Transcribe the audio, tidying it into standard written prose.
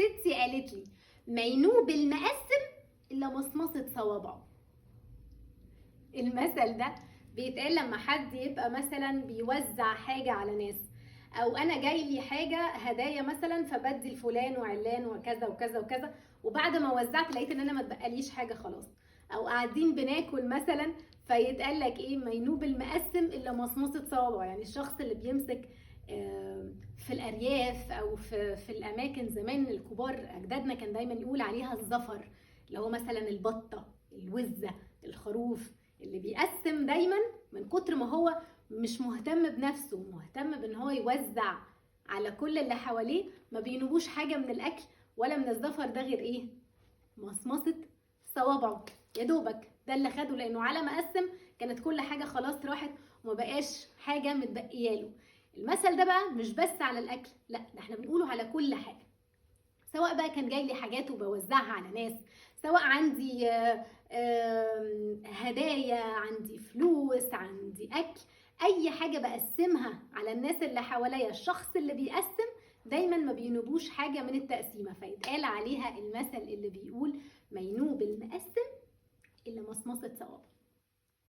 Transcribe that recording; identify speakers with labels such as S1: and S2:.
S1: ستي قالت لي مينوب المقسم الا مصمصة صوابعه. المثل ده بيتقال لما حد يبقى مثلا بيوزع حاجة على ناس، او انا جاي لي حاجة هدايا مثلا فبدي لفلان وعلان وكذا وكذا وكذا، وبعد ما وزعت لقيت ان انا ما اتبقاليش حاجة خلاص. او قاعدين بناكل مثلا فيتقال لك ايه، مينوب المقسم الا مصمصة صوابعه. يعني الشخص اللي بيمسك في الارياف او في الاماكن زمان الكبار اجدادنا كان دايما يقول عليها الزفر، اللي هو مثلا البطة، الوزة، الخروف، اللي بيقسم دايما من كتر ما هو مش مهتم بنفسه، مهتم بان هو يوزع على كل اللي حواليه، ما بينوبوش حاجة من الاكل ولا من الزفر ده غير ايه، مصمصة صوابعه. يا دوبك ده اللي خده، لانه على ما قسم كانت كل حاجة خلاص راحت وما بقاش حاجة متبقياله. المثل ده بقى مش بس على الاكل، لا ده احنا بنقوله على كل حاجة. سواء بقى كان جاي لي حاجات وبوزعها على ناس، سواء عندي هدايا، عندي فلوس، عندي اكل، اي حاجة بقسمها على الناس اللي حواليا، الشخص اللي بيقسم دايما ما بينوبوش حاجة من التقسيمة، فيتقال عليها المثل اللي بيقول مينوب المقسم الا مصمصة صوابه.